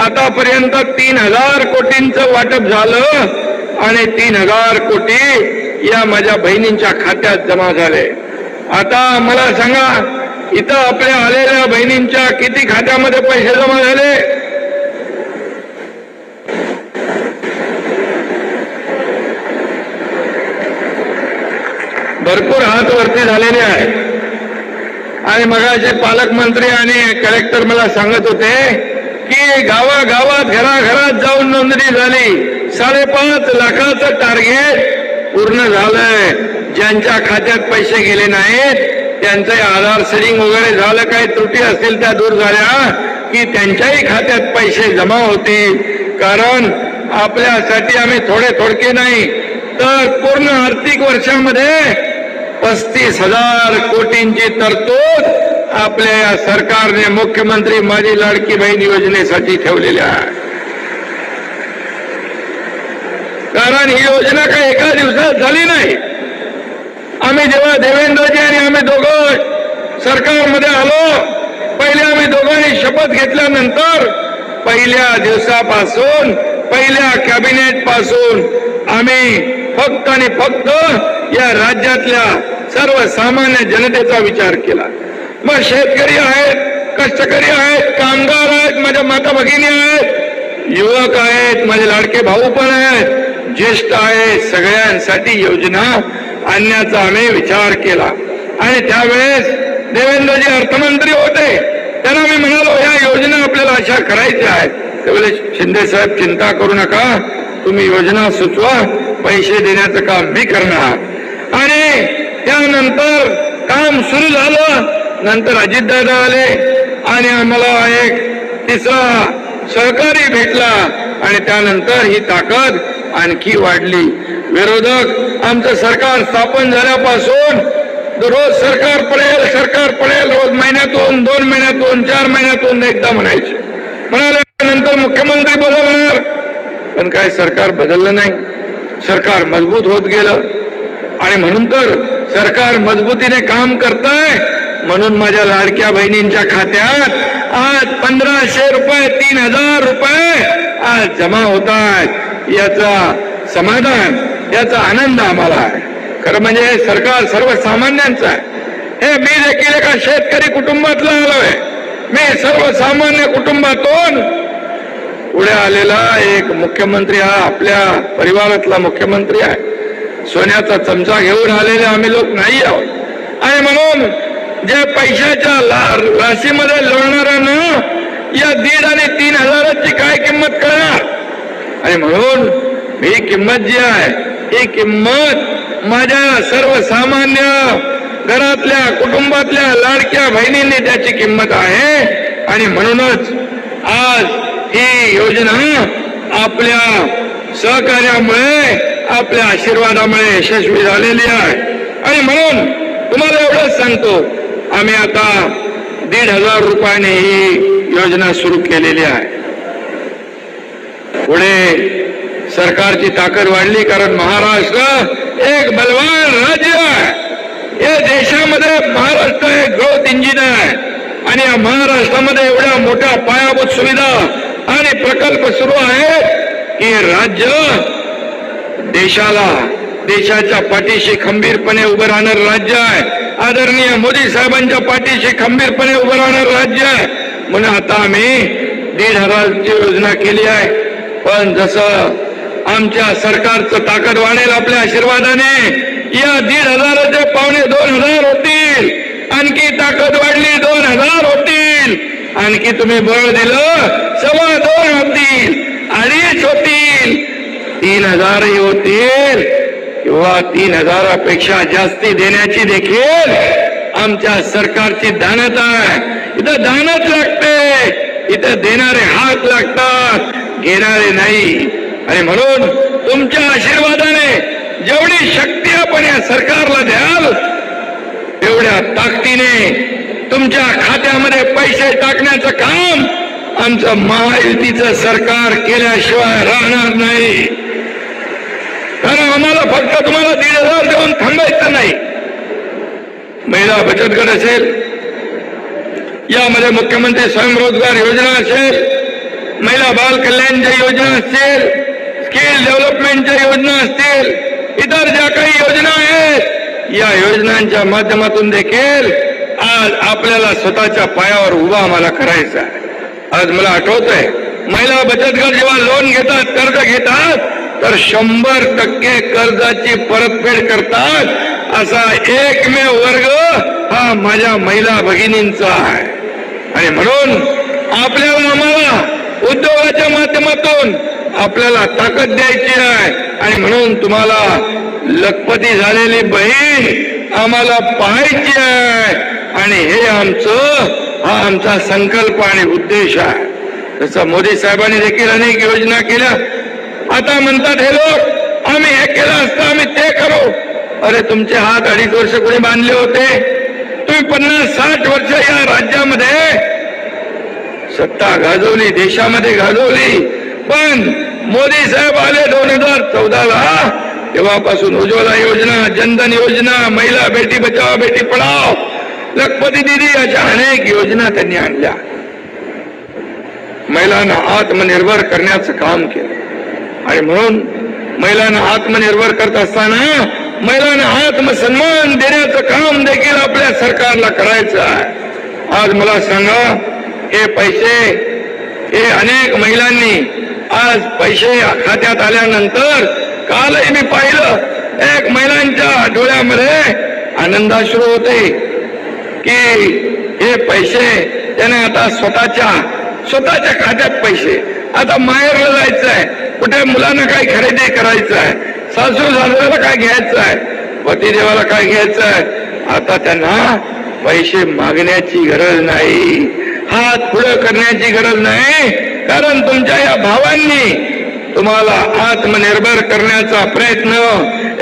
आतापर्यंत 3000 कोटींचं वाटप झालं आणि 3000 कोटी या माझ्या बहिणींच्या खात्यात जमा झाले. आता मला सांगा, इथं आपल्या आलेल्या बहिणींच्या किती खात्यामध्ये पैसे जमा झाले? भरपूर हात वरती झालेले आहेत. आणि मगाचे पालकमंत्री आणि कलेक्टर मला सांगत होते की गावागावात घराघरात जाऊन नोंदणी झाली. 5.5 लाखाचं टार्गेट पूर्ण झालंय. ज्यांच्या खात्यात पैसे गेले नाहीत त्यांचे आधार सेडिंग वगैरे झालं, काही त्रुटी असतील त्या दूर झाल्या की त्यांच्याही खात्यात पैसे जमा होतील. कारण आपल्यासाठी आम्ही थोडके नाही तर पूर्ण आर्थिक वर्षामध्ये 35,000 कोटींची तरतूद आपल्या या सरकारने मुख्यमंत्री माझी लाडकी बहीण योजनेसाठी ठेवलेली आहे. कारण ही योजना काही एका दिवसात झाली नाही. आम्ही जेव्हा देवेंद्रजी आणि आम्ही दोघं सरकारमध्ये आलो, पहिले आम्ही दोघांनी शपथ घेतल्यानंतर पहिल्या दिवसापासून, पहिल्या कॅबिनेट पासून आम्ही फक्त आणि फक्त या राज्यातल्या सर्वसामान्य जनतेचा विचार केला. मग शेतकरी आहेत, कष्टकरी आहेत, कामगार आहेत, माझ्या माता भगिनी आहेत, युवक आहेत, माझे लाडके भाऊ पण आहेत, ज्येष्ठ आहेत, सगळ्यांसाठी योजना आणण्याचा आम्ही विचार केला. आणि त्यावेळेस देवेंद्रजी अर्थमंत्री होते, त्यांना मी म्हणालो ह्या योजना आपल्याला अशा करायच्या आहेत. त्यावेळेस शिंदे साहेब चिंता करू नका, तुम्ही योजना सुचवा, पैसे देण्याचं काम मी करणार. आणि त्यानंतर काम सुरू झालं. नंतर अजितदादा आले आणि आम्हाला एक तिसरा सहकारी भेटला आणि त्यानंतर ही ताकद आणखी वाढली. विरोधक आमचं सरकार स्थापन झाल्यापासून रोज सरकार पडेल रोज महिन्यातून, 2 महिन्यातून, 4 महिन्यातून एकदा म्हणायचे. म्हणाल्यानंतर मुख्यमंत्री बदलणार, पण काय सरकार बदललं नाही. सरकार मजबूत होत गेलं आणि म्हणून तर सरकार मजबूतीने काम करतंय. म्हणून माझ्या लाडक्या बहिणींच्या खात्यात आज 1500 रुपये, 3000 रुपये आज जमा होत आहेत. याचा समाधान, याचा आनंद आम्हाला आहे. खरं म्हणजे हे सरकार सर्वसामान्यांचं आहे. हे मी देखील एका शेतकरी कुटुंबातला आलोय. मी सर्वसामान्य कुटुंबातून पुढे आलेला एक मुख्यमंत्री हा आपल्या परिवारातला मुख्यमंत्री आहे. सोन्याचा चमचा घेऊन आलेले आम्ही लोक नाही आहोत. आणि म्हणून जे पैशाच्या राशीमध्ये लोळणाऱ्यांना या 1,500 आणि 3,000ची काय किंमत करणार. आणि म्हणून ही किंमत जी आहे, ही किंमत माझ्या सर्वसामान्य घरातल्या कुटुंबातल्या लाडक्या बहिणींनी त्याची किंमत आहे. आणि म्हणूनच आज ही योजना आपल्या सहकार्यामुळे, आपल्या आशीर्वादामुळे यशस्वी झालेली आहे. आणि म्हणून तुम्हाला एवढंच सांगतो, आम्ही आता 1,500 रुपयाने ही योजना सुरू केलेली आहे. पुढे सरकारची ताकद वाढली, कारण महाराष्ट्र एक बलवान राज्य आहे. या देशामध्ये महाराष्ट्र एक ग्रोथ इंजिन आहे. आणि या महाराष्ट्रामध्ये एवढ्या मोठ्या पायाभूत सुविधा आणि प्रकल्प सुरू आहेत की राज्य देशाच्या पाठीशी खंबीरपणे उभं राहणार राज्य आहे. आदरणीय मोदी साहेबांच्या पाठीशी खंबीरपणे उभं राहणार राज्य आहे. म्हणून आता आम्ही 1,500ची योजना केली आहे. पण जसं आमच्या सरकारचं ताकद वाढेल आपल्या आशीर्वादाने, या 1,500चे 2,500 होतील. आणखी ताकद वाढली 2,000 होतील. आणखी तुम्ही बळ दिलं 2.25 होतील, 2.5 होतील, 3,000 होतील. किंवा 3,000पेक्षा जास्ती देण्याची देखील आमच्या सरकारची दानत आहे. इथं दानत लागते, इथं देणारे हात लागतात, घेणारे नाही. आणि म्हणून तुमच्या आशीर्वादाने जेवढी शक्ती आपण या सरकारला द्याल, तेवढ्या ताकदीने तुमच्या खात्यामध्ये पैसे टाकण्याचं काम आमचं महायुतीचं सरकार केल्याशिवाय राहणार नाही. कारण आम्हाला फक्त तुम्हाला 1,500 देऊन थांबायचं नाही. महिला बचत गट असेल, यामध्ये मुख्यमंत्री स्वयंरोजगार योजना असेल, महिला बाल कल्याणच्या योजना असतील, स्किल डेव्हलपमेंटच्या योजना असतील, इतर ज्या काही योजना आहेत, या योजनांच्या माध्यमातून देखील आज आपल्याला स्वतःच्या पायावर उभा आम्हाला करायचा आहे. आज मला आठवतंय, महिला बचत गट जेव्हा लोन घेतात, कर्ज घेतात, तर 100% कर्जाची परतफेड करतात. असा एकमेव वर्ग हा माझ्या महिला भगिनींचा आहे. आणि म्हणून आपल्याला आम्हाला उद्योगाच्या माध्यमातून आपल्याला ताकद द्यायची आहे. आणि म्हणून तुम्हाला लखपती झालेली बहीण आम्हाला पाहायची आहे. आणि हे हा आमचा संकल्प आणि उद्देश आहे. तसं मोदी साहेबांनी देखील अनेक योजना केल्या. आता म्हणतात हे लोक, आम्ही हे केलं असतं, आम्ही ते करू. अरे तुमचे हात 2.5 वर्ष कोणी बांधले होते? तुम्ही 50-60 वर्ष या राज्यामध्ये सत्ता गाजवली, देशामध्ये गाजवली. पण मोदी साहेब आले 2014ला, तेव्हापासून उज्ज्वला योजना, जनधन योजना, महिला बेटी बचाओ बेटी पढाओ, लखपती दीदी, अशा अनेक योजना त्यांनी आणल्या. महिलांना आत्मनिर्भर करण्याचं काम केलं. आणि म्हणून महिलांना आत्मनिर्भर करत असताना महिलांना आत्मसन्मान देण्याचं काम देखील आपल्या सरकारला करायचं आहे. आज मला सांगा, हे पैसे, हे अनेक महिलांनी आज पैसे खात्यात आल्यानंतर कालही मी पाहिलं, एक महिलांच्या डोळ्यामध्ये आनंदाश्रू होते की हे पैसे त्याने आता स्वतःच्या खात्यात पैसे, आता माहेरला जायचं आहे, कुठे मुलांना काय खरेदी करायचं आहे, सासू सासऱ्याला काय घ्यायचं आहे, पतिदेवाला काय घ्यायचं आहे, आता त्यांना पैसे मागण्याची गरज नाही, हात पुढे करण्याची गरज नाही. कारण तुमच्या या भावांनी तुम्हाला आत्मनिर्भर करण्याचा प्रयत्न,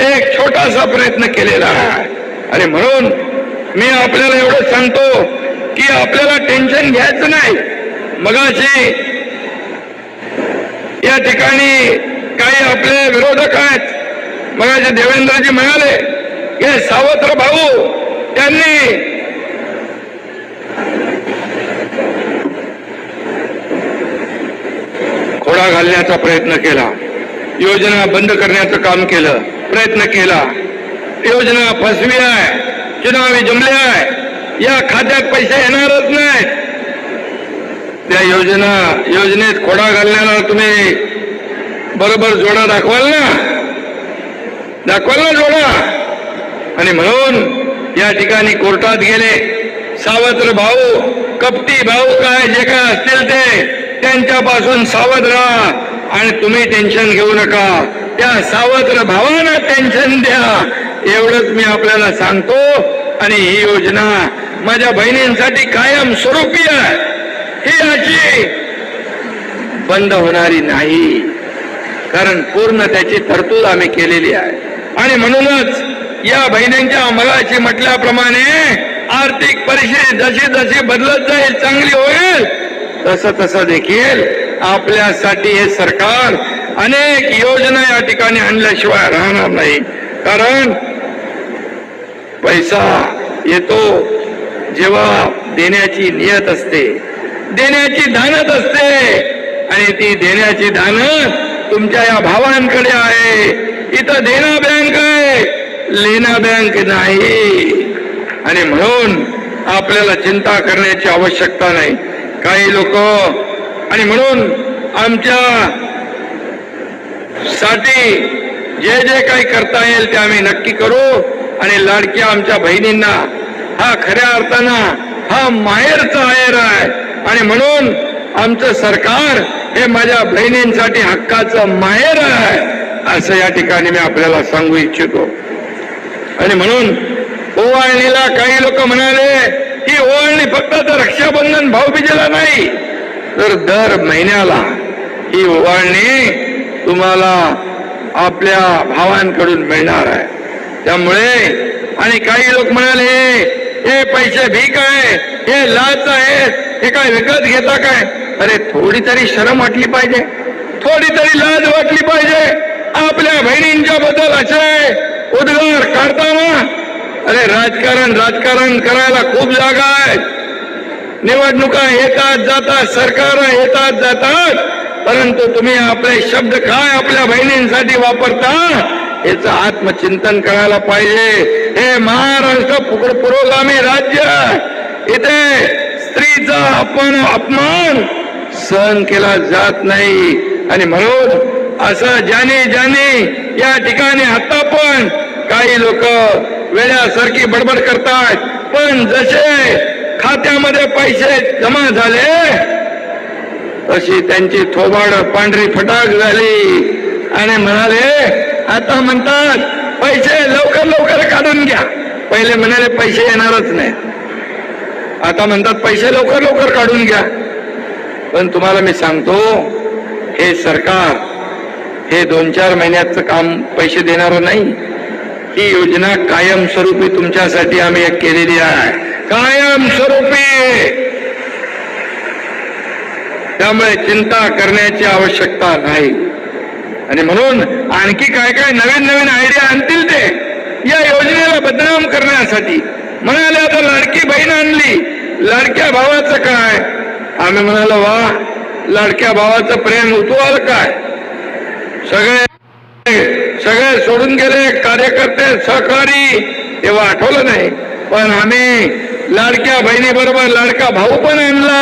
एक छोटासा प्रयत्न केलेला आहे. आणि म्हणून मी आपल्याला एवढं सांगतो की आपल्याला टेन्शन घ्यायचं नाही. मगाशी या ठिकाणी काही आपले विरोधक आहेत, मगाशी देवेंद्रजी म्हणाले की सावत्र भाऊ त्यांनी खोडा घालण्याचा प्रयत्न केला, योजना बंद करण्याचं काम केलं, प्रयत्न केला, योजना फसवी आहे, चुनावी जुमले आहे, या खात्यात पैसे येणारच नाहीत. त्या योजनेत खोडा घालण्याला तुम्ही बरोबर जोडा दाखवाल ना जोडा. आणि म्हणून या ठिकाणी कोर्टात गेले. सावत्र भाऊ, कपटी भाऊ काय जे काय असतील ते त्यांच्यापासून सावध राहा आणि तुम्ही टेन्शन घेऊ नका. त्या सावत्र भावांना टेन्शन द्या, एवढंच मी आपल्याला सांगतो. आणि ही योजना माझ्या बहिणींसाठी कायम स्वरूपी आहे, ही अशी बंद होणारी नाही, कारण पूर्ण त्याची तरतूद आम्ही केलेली आहे. आणि म्हणूनच या बहिणींच्या मगाशी म्हटल्याप्रमाणे आर्थिक परिस्थिती जशी जशी बदलत जाईल, चांगली होईल, तसं देखील आपल्यासाठी हे सरकार अनेक योजना या ठिकाणी आणल्याशिवाय राहणार नाही. कारण पैसा येतो जेव्हा देण्याची नियत असते, देण्याची धानत असते. आणि ती देण्याची धानत तुमच्या या भावांकडे आहे. इथं देना बँक आहे, लेना बँक नाही. आणि म्हणून आपल्याला चिंता करण्याची आवश्यकता नाही. काही लोक, आणि म्हणून आमच्या साठी जे जे काही करता येईल ते आम्ही नक्की करू. आणि लाडक्या आमच्या बहिणींना हा खऱ्या अर्थानं हा माहेरचा आहेर आहे. आणि म्हणून आमचं सरकार हे माझ्या बहिणींसाठी हक्काचं माहेर आहे, असं या ठिकाणी मी आपल्याला सांगू इच्छितो. आणि म्हणून ओवाळणीला काही लोक म्हणाले ही ओवाळणी फक्त रक्षाबंधन भाऊबीजेला नाही, तर दर महिन्याला ही ओवाळणी तुम्हाला आपल्या भावांकडून मिळणार आहे. त्यामुळे आणि काही लोक म्हणाले हे पैसे भीक आहे, हे लाच आहेत, हे काय विकत घेता काय? अरे थोडी तरी शरम वाटली पाहिजे, थोडी तरी लाज वाटली पाहिजे. आपल्या बहिणींच्या बद्दल असे उद्गार काढताना, अरे राजकारण करायला खूप जागा आहे. निवडणुका येतात जातात, सरकार येतात जातात, परंतु तुम्ही आपले शब्द काय आपल्या बहिणींसाठी वापरता याचं आत्मचिंतन करायला पाहिजे. हे महाराष्ट्र पुरोगामी राज्य, इथे स्त्रीचा अपमान सहन केला जात नाही. आणि म्हणून असं ज्याने या ठिकाणी आता पण काही लोक वेड्यासारखी बडबड करतात, पण जसे खात्यामध्ये पैसे जमा झाले तशी त्यांची थोबाड पांढरी फटाक झाली आणि म्हणाले, आता म्हणतात पैसे लवकर काढून घ्या. पहिले म्हणाले पैसे येणारच नाही, आता म्हणतात पैसे लवकर काढून घ्या. पण तुम्हाला मी सांगतो, हे सरकार हे 2-4 महिन्याचं काम पैसे देणार नाही. ही योजना कायमस्वरूपी तुमच्यासाठी आम्ही एक केलेली आहे, कायमस्वरूपी. त्यामुळे चिंता करण्याची आवश्यकता नाही. आणि म्हणून आणखी काय नवीन आयडिया आणतील ते या योजनेला बदनाम करण्यासाठी. म्हणाले आता लाडकी बहीण आणली, लाडक्या भावाचं काय? आम्ही म्हणालो वा, लाडक्या भावाचं प्रेम उतवाल काय? सगळे सोडून गेले कार्यकर्ते सहकारी, तेव्हा आठवलं नाही. पण आम्ही लाडक्या बहिणी बरोबर लाडका भाऊ पण आणला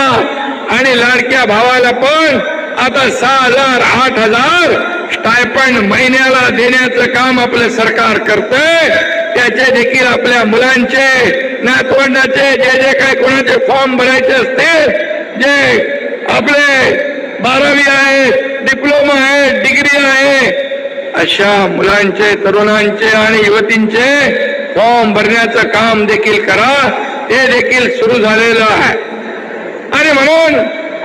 आणि लाडक्या भावाला पण आता 6,000 8,000 स्टायपंड महिन्याला देण्याचं काम आपलं सरकार करतंय. त्याचे देखील आपल्या मुलांचे नातवंडाचे जे काही कोणाचे फॉर्म भरायचे असतील, जे आपले 12वी आहे, डिप्लोमा आहे, डिग्री आहे, अशा मुलांचे, तरुणांचे आणि युवतींचे फॉर्म भरण्याचं काम देखील करा. ते देखील सुरू झालेलं आहे. आणि म्हणून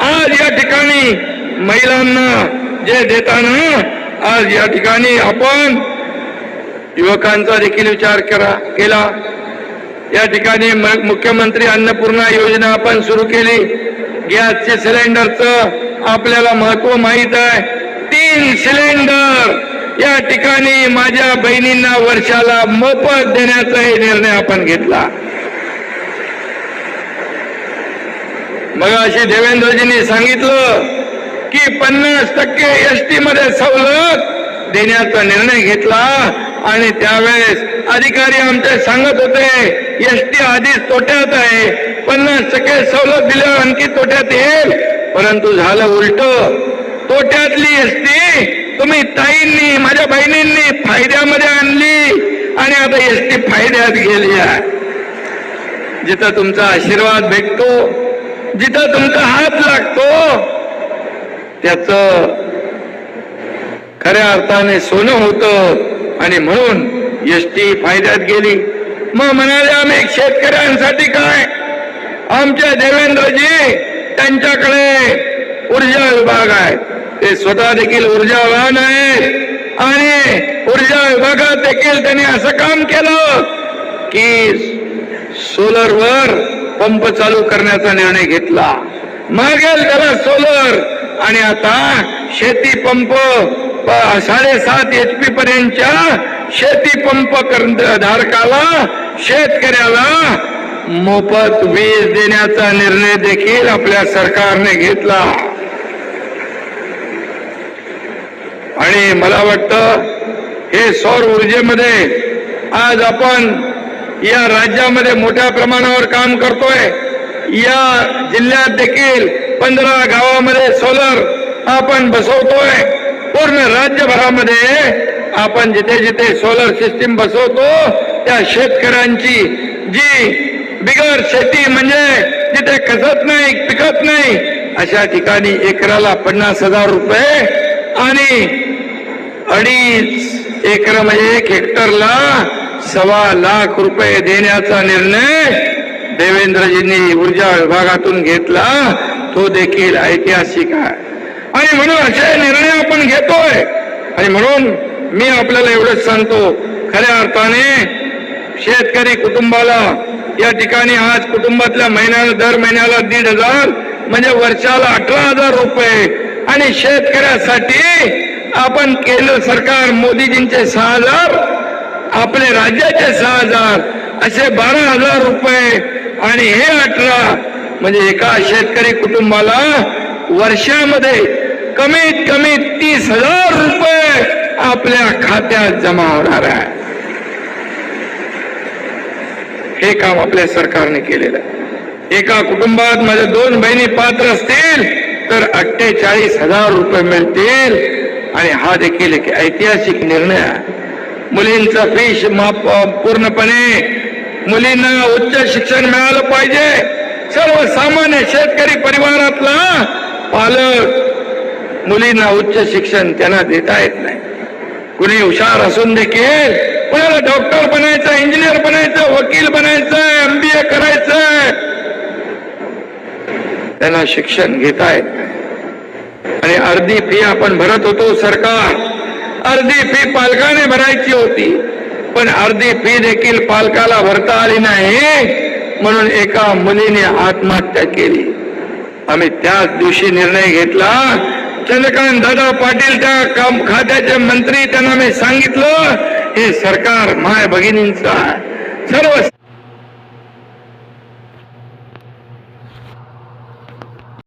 आज या ठिकाणी महिलांना जे देताना आज या ठिकाणी आपण युवकांचा देखील विचार केला. या ठिकाणी मुख्यमंत्री अन्नपूर्णा योजना आपण सुरू केली. गॅसचे सिलेंडरचं आपल्याला महत्व माहित आहे. 3 सिलेंडर या ठिकाणी माझ्या बहिणींना वर्षाला मोफत देण्याचा निर्णय आपण घेतला. मग अशी देवेंद्रजींनी सांगितलं की 50% एसटी मध्ये सवलत देण्याचा निर्णय घेतला. आणि त्यावेळेस अधिकारी आमचे सांगत होते एसटी आधीच तोट्यात आहे, 50% सवलत दिल्यावर आणखी तोट्यात येईल. परंतु झालं उलट, तोट्यातली एसटी तुम्ही ताईंनी, माझ्या बहिणींनी फायद्यामध्ये आणली आणि आता एसटी फायद्यात गेली आहे. जिथं तुमचा आशीर्वाद भेटतो, जिथं तुमचा हात लागतो, त्याचं खऱ्या अर्थाने सोनं होतं. आणि म्हणून एसटी फायद्यात गेली. मग म्हणाले आम्ही शेतकऱ्यांसाठी काय? आमचे देवेंद्रजी, त्यांच्याकडे ऊर्जा विभाग आहे, ते स्वतः देखील ऊर्जावान आहेत आणि ऊर्जा विभागात देखील त्यांनी असं काम केलं की सोलरवर पंप चालू करण्याचा निर्णय घेतला. मागेल त्याला सोलर. आणि आता शेती पंप 7.5 HP पर्यंतच्या शेती पंप धारकाला, शेतकऱ्याला मोफत वीज देण्याचा निर्णय देखील आपल्या सरकारने घेतला. आणि मला वाटतं हे सौर ऊर्जेमध्ये आज आपण या राज्यामध्ये मोठ्या प्रमाणावर काम करतोय. या जिल्ह्यात देखील 15 गावामध्ये सोलर आपण बसवतोय. पूर्ण राज्यभरामध्ये आपण जिथे जिथे सोलर सिस्टीम बसवतो त्या शेतकऱ्यांची, जी बिगर शेती म्हणजे जिथे कसत नाही, पिकत नाही, अशा ठिकाणी एकराला 50,000 रुपये आणि 2.5 एकर म्हणजे 1 हेक्टरला 1.25 लाख रुपये देण्याचा निर्णय देवेंद्रजींनी ऊर्जा विभागातून घेतला. तो देखील ऐतिहासिक आहे. आणि म्हणून असे निर्णय आपण घेतोय. आणि म्हणून मी आपल्याला एवढंच सांगतो, खऱ्या अर्थाने शेतकरी कुटुंबाला या ठिकाणी आज कुटुंबातल्या दर महिन्याला 1,500 म्हणजे वर्षाला 18,000 रुपये. आणि शेतकऱ्यासाठी आपण केंद्र सरकार मोदीजींचे 6,000, आपले राज्याचे 6,000 असे 12,000 रुपये आणि हे 18 म्हणजे एका शेतकरी कुटुंबाला वर्षामध्ये कमीत कमी 30,000 रुपये आपल्या खात्यात जमा होणार आहे. हे काम आपल्या सरकारने केलेलं आहे. एका कुटुंबात माझ्या 2 बहिणी पात्र असतील तर 48,000 रुपये मिळतील. आणि हा देखील एक ऐतिहासिक निर्णय आहे. मुलींचा फी पूर्णपणे, मुलींना उच्च शिक्षण मिळालं पाहिजे. सर्वसामान्य शेतकरी परिवारातला पालक मुलींना उच्च शिक्षण त्यांना देता येत नाही. कुणी हुशार असून देखील कोणाला डॉक्टर बनायचं, इंजिनियर बनायचं, वकील बनायचं, MBA करायचं, त्यांना शिक्षण घेता येत नाही. आणि अर्धी फी आपण भरत होतो. सरकार अर्धी फी पालकाने भरायची होती, पण अर्धी फी देखील पालकाला भरता आली नाही म्हणून एका मुलीने आत्महत्या केली. आम्ही त्याच दिवशी निर्णय घेतला. चंद्रकांत दादा पाटील त्या खात्याचे मंत्री, त्यांना मी सांगितलं हे सरकार माय भगिनींचं आहे. सर्व